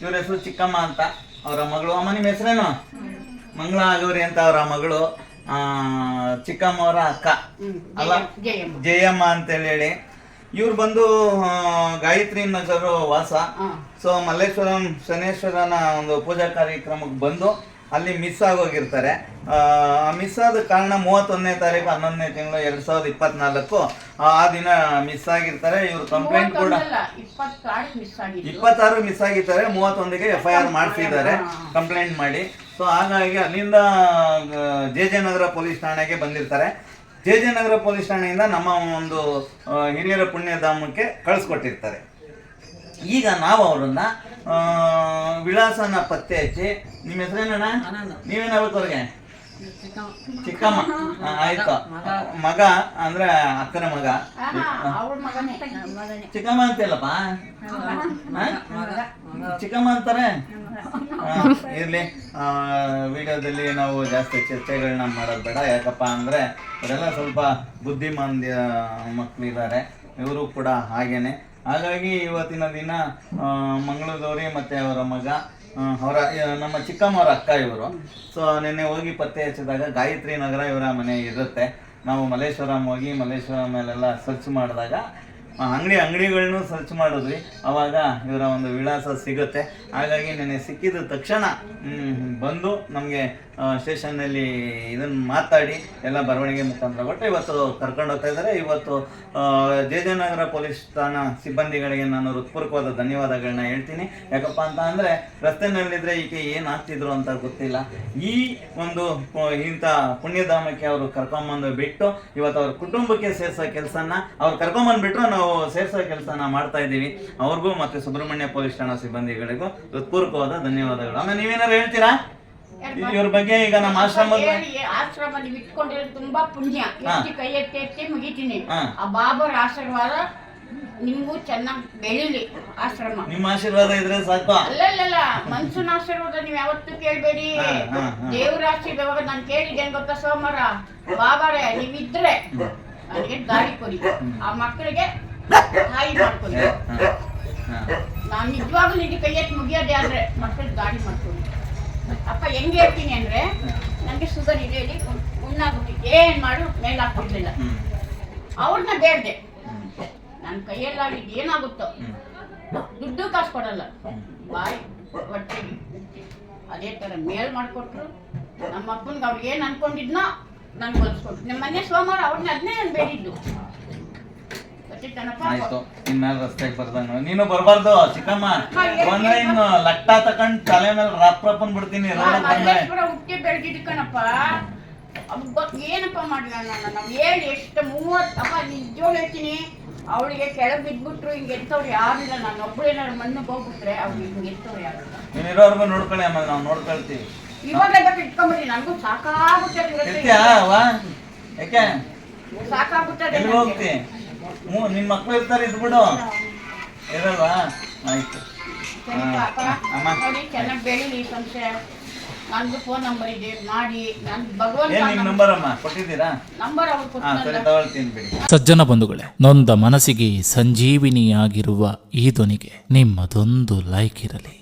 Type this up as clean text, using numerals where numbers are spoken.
ಇವ್ರ ಹೆಸರು ಚಿಕ್ಕಮ್ಮ ಅಂತ, ಅವರ ಮಗಳು. ಅಮ್ಮ ನಿಮ್ಮ ಹೆಸರೇನು? ಮಂಗಳ ಆಗೌರಿ ಅಂತ ಅವರ ಮಗಳು. ಚಿಕ್ಕಮ್ಮ ಅವರ ಅಕ್ಕ ಅಲ್ಲ, ಜಯಮ್ಮ ಅಂತೇಳಿ. ಇವ್ರು ಬಂದು ಗಾಯತ್ರಿ ನಗರ ವಾಸ. ಸೊ ಮಲ್ಲೇಶ್ವರಂ ಶನೇಶ್ವರನ ಒಂದು ಪೂಜಾ ಕಾರ್ಯಕ್ರಮಕ್ಕೆ ಬಂದು ಅಲ್ಲಿ ಮಿಸ್ ಆಗೋಗಿರ್ತಾರೆ. ಮಿಸ್ ಆದ ಕಾರಣ 31ನೇ ತಾರೀಕು 11ನೇ ತಿಂಗಳು 2024 ಆ ದಿನ ಮಿಸ್ ಆಗಿರ್ತಾರೆ. ಇವರು ಕಂಪ್ಲೇಂಟ್ ಕೂಡ 26 ಮಿಸ್ ಆಗಿರ್ತಾರೆ, 31ಗೆ FIR ಮಾಡಿಸಿದ್ದಾರೆ ಕಂಪ್ಲೇಂಟ್ ಮಾಡಿ. ಸೊ ಹಾಗಾಗಿ ಅಲ್ಲಿಂದ JJ ನಗರ ಪೊಲೀಸ್ ಠಾಣೆಗೆ ಬಂದಿರ್ತಾರೆ. JJ ನಗರ ಪೊಲೀಸ್ ಠಾಣೆಯಿಂದ ನಮ್ಮ ಒಂದು ಹಿರಿಯರ ಪುಣ್ಯಧಾಮಕ್ಕೆ ಕಳಿಸ್ಕೊಟ್ಟಿರ್ತಾರೆ. ಈಗ ನಾವು ಅವರನ್ನ ವಿಳಾಸನ ಪತ್ತೆ ಹಚ್ಚಿ, ನಿಮ್ಮ ಹೆಸರೇನಣ್ಣ? ನೀವೇನಾಗಬೇಕು ಅವ್ರಿಗೆ? ಚಿಕ್ಕಮ್ಮ. ಆಯ್ತು, ಮಗ ಅಂದ್ರೆ ಅಕ್ಕನ ಮಗ ಚಿಕ್ಕಮ್ಮ ಅಂತಿಲ್ಲಪ್ಪ, ಚಿಕ್ಕಮ್ಮ ಅಂತಾರೆ. ಇರ್ಲಿ, ವಿಡಿಯೋದಲ್ಲಿ ನಾವು ಜಾಸ್ತಿ ಚರ್ಚೆಗಳನ್ನ ಮಾಡೋದು ಬೇಡ. ಯಾಕಪ್ಪ ಅಂದ್ರೆ ಇವರೆಲ್ಲ ಸ್ವಲ್ಪ ಬುದ್ಧಿಮಾಂದ್ಯ ಮಕ್ಕಳಿದ್ದಾರೆ, ಇವರು ಕೂಡ ಹಾಗೇನೆ. ಹಾಗಾಗಿ ಇವತ್ತಿನ ದಿನ ಮಂಗಳಗೌರಿ ಮತ್ತು ಅವರ ಮಗ, ಅವರ ನಮ್ಮ ಚಿಕ್ಕಮ್ಮವರ ಅಕ್ಕ ಇವರು. ಸೊ ನಿನ್ನೆ ಹೋಗಿ ಪತ್ತೆ ಹಚ್ಚಿದಾಗ ಗಾಯತ್ರಿ ನಗರ ಇವರ ಮನೆ ಇರುತ್ತೆ. ನಾವು ಮಲ್ಲೇಶ್ವರಂ ಹೋಗಿ ಮಲ್ಲೇಶ್ವರಂ ಮೇಲೆಲ್ಲ ಸರ್ಚ್ ಮಾಡಿದಾಗ ಅಂಗಡಿಗಳನ್ನೂ ಸರ್ಚ್ ಮಾಡಿದ್ವಿ. ಅವಾಗ ಇವರ ಒಂದು ವಿಳಾಸ ಸಿಗುತ್ತೆ. ಹಾಗಾಗಿ ನೆನ್ನೆ ಸಿಕ್ಕಿದ ತಕ್ಷಣ ಬಂದು ನಮಗೆ ಸ್ಟೇಷನ್ನಲ್ಲಿ ಇದನ್ನು ಮಾತಾಡಿ ಎಲ್ಲ ಬರವಣಿಗೆ ಮುಖಾಂತರ ಕೊಟ್ಟು ಇವತ್ತು ಕರ್ಕೊಂಡು ಹೋಗ್ತಾ ಇದ್ದಾರೆ. ಇವತ್ತು JJ ನಗರ ಪೊಲೀಸ್ ಠಾಣಾ ಸಿಬ್ಬಂದಿಗಳಿಗೆ ನಾನು ಹೃತ್ಪೂರ್ವಕವಾದ ಧನ್ಯವಾದಗಳನ್ನ ಹೇಳ್ತೀನಿ. ಯಾಕಪ್ಪ ಅಂತ ಅಂದರೆ ರಸ್ತೆನಲ್ಲಿದ್ದರೆ ಈಕೆ ಏನಾಗ್ತಿದ್ರು ಅಂತ ಗೊತ್ತಿಲ್ಲ. ಈ ಒಂದು ಇಂಥ ಪುಣ್ಯಧಾಮಕ್ಕೆ ಅವರು ಕರ್ಕೊಂಬಂದು ಬಿಟ್ಟು ಇವತ್ತು ಅವ್ರ ಕುಟುಂಬಕ್ಕೆ ಸೇರಿಸೋ ಕೆಲಸನ ಅವ್ರು ಕರ್ಕೊಂಬಂದ್ಬಿಟ್ರು ನಾವು ಸೇರಿಸೋ ಕೆಲಸನ ಮಾಡ್ತಾ ಇದ್ದೀವಿ. ಅವ್ರಿಗೂ ಮತ್ತು ಸುಬ್ರಹ್ಮಣ್ಯ ಪೊಲೀಸ್ ಠಾಣಾ ಸಿಬ್ಬಂದಿಗಳಿಗೂ ಹೃತ್ಪೂರ್ವಕವಾದ ಧನ್ಯವಾದಗಳು. ಆಮೇಲೆ ನೀವೇನಾರು ಹೇಳ್ತೀರಾ ಇವ್ರ ಬಗ್ಗೆ? ಈಗ ನಮ್ಮ ಆಶ್ರಮ ಇಟ್ಕೊಂಡಿರೋದು ತುಂಬಾ ಪುಣ್ಯ. ಕೈ ಎತ್ತಿ ಮುಗಿತೀನಿ. ಆ ಬಾಬರ್ ಆಶೀರ್ವಾದ ನಿಮ್ಗೂ ಚೆನ್ನಾಗಿ ಬೆಳೀಲಿ. ಆಶ್ರಮ ನಿಮ್ಮ ಆಶೀರ್ವಾದ ಇದ್ರೆ ಸಾಕು. ಅಲ್ಲಲ್ಲ, ಮನ್ಸೂನ್ ಆಶೀರ್ವಾದ ನೀವ್ ಯಾವತ್ತೂ ಕೇಳ್ಬೇಡಿ. ದೇವ್ರ ಆಶೀರ್ವಾದ ನಾನು ಕೇಳಿದ್ದೆ ಗೊತ್ತಾ ಸೋಮವಾರ, ಬಾಬಾರೇ ನೀವಿದ್ರೆ ನನಗೆ ದಾರಿ ಕೊಡಿ, ಆ ಮಕ್ಕಳಿಗೆ ತಾಯಿ ಮಾಡ್ಕೊಡಿ. ನಾನು ನಿಜವಾಗ್ಲೂ ನಿಮಗೆ ಕೈ ಎತ್ತಿ ಮುಗಿಯೋದೇ ಆದ್ರೆ ಮಕ್ಕಳಿಗೆ ದಾರಿ ಮಾಡ್ಕೊಡಿ. ಅಪ್ಪ ಹೆಂಗೆ ಹೇಳ್ತೀನಿ ಅಂದ್ರೆ, ನನಗೆ ಶುಗರ್ ಇದೆ, ಉಣ್ಣಾಗ್ಬಿಟ್ಟು ಏನ್ ಮಾಡು ಮೇಲೆ ಹಾಕ್ಬಿಡ್ಲಿಲ್ಲ. ಅವ್ರನ್ನ ಬೇಡ್ದೆ, ನನ್ನ ಕೈಯಲ್ಲಾಗಿದ್ದು ಏನಾಗುತ್ತೋ, ದುಡ್ಡು ಕಾಸು ಕೊಡಲ್ಲ, ಬಾಯಿ ಹೊಟ್ಟೆಗೆ ಅದೇ ತರ ಮೇಲ್ ಮಾಡ್ಕೊಟ್ರು. ನಮ್ಮ ಅಪ್ಪನ್ಗೆ ಅವ್ರಿಗೆ ಏನ್ ಅನ್ಕೊಂಡಿದ್ನೋ ನನ್ಗೆ ಹೊಲಿಸ್ಕೊಟ್ರು. ನಮ್ಮ ಮನೆ ಸೋಮವಾರ ಅವ್ರನ್ನ ಅದನ್ನೇ ನಾನು ಬೇಡಿದ್ದು. ಆಯ್ತು, ಇನ್ಮೇಲೆ ರಸ್ತೆಗೆ ಬರ್ದಂಗ ನೀನು ಬರ್ಬಾರ್ದು ಚಿಕ್ಕಮ್ಮ. ಬಂದ್ರೆ ಇನ್ನು ಲಟ್ಟ ತಕೊಂಡ್ ತಲೆ ಮೇಲೆ ರಪ್ಪನ್ ಬಿಡ್ತೀನಿ. ಹುಟ್ಟಿ ಬೆಳೆದಿದ್ದು ಕಣಪ್ಪ, ಏನಪ್ಪ ಮಾಡಿಲ್ಲ ನಾನು. ನಾವು ಹೇಳಿ ಎಷ್ಟು 30 ಅಪ್ಪ ನಿಜೋಳು ಹೇಳ್ತೀನಿ, ಅವಳಿಗೆ ಕೆಳಗೆ ಬಿದ್ಬಿಟ್ರು ಹಿಂಗೆ ಎತ್ತವ್ರು ಯಾರಿಲ್ಲ. ನಾನು ಒಬ್ಬಳೇನಾದ್ರು ಮಣ್ಣು ಹೋಗ್ಬಿಟ್ರೆ ಅವ್ರಿಗೆ ಹಿಂಗೆ ಎತ್ತವ್ರು ಯಾರಿಲ್ಲ. ನೀನ್ ಇರೋರ್ಗು ನೋಡ್ಕೊಳ್ಳಿ, ಆಮೇಲೆ ನಾವು ನೋಡ್ಕೊಳ್ತೀವಿ. ಇವಾಗ ಇಟ್ಕೊಂಬಿಡಿ, ನನಗೂ ಸಾಕಾಗ್ಬಿಟ್ಟೆ. ಯಾಕೆ ಸಾಕಾಗ್ಬಿಟ್ಟದೆ. ಹೋಗ್ತಿ? ನಿನ್ ಮಕ್ಳು ಇರ್ತಾರೆ, ಇದ್ಬಿಡು. ಇರಲ್ವಾ? ಆಯ್ತು ಚೆನ್ನಾಗಿ ಬೆಳೀಲಿ ಸಂಸ್ಥೆ. ನಂದು ಫೋನ್ ನಂಬರ್ ಇದೆ, ಮಾಡಿ. ನಾನು ಭಗವಂತ ನಿಮ್ ನಂಬರ್ ಅಮ್ಮ ಕೊಟ್ಟಿದ್ದೀರಾ? ನಂಬರ್ ಅವ್ರು ಸರಿ, ತಗೊಳ್ತೀನಿ ಬಿಡಿ. ಸಜ್ಜನ ಬಂಧುಗಳೇ, ನೊಂದ ಮನಸ್ಸಿಗೆ ಸಂಜೀವಿನಿಯಾಗಿರುವ ಈ ಧ್ವನಿಗೆ ನಿಮ್ಮದೊಂದು ಲೈಕ್ ಇರಲಿ.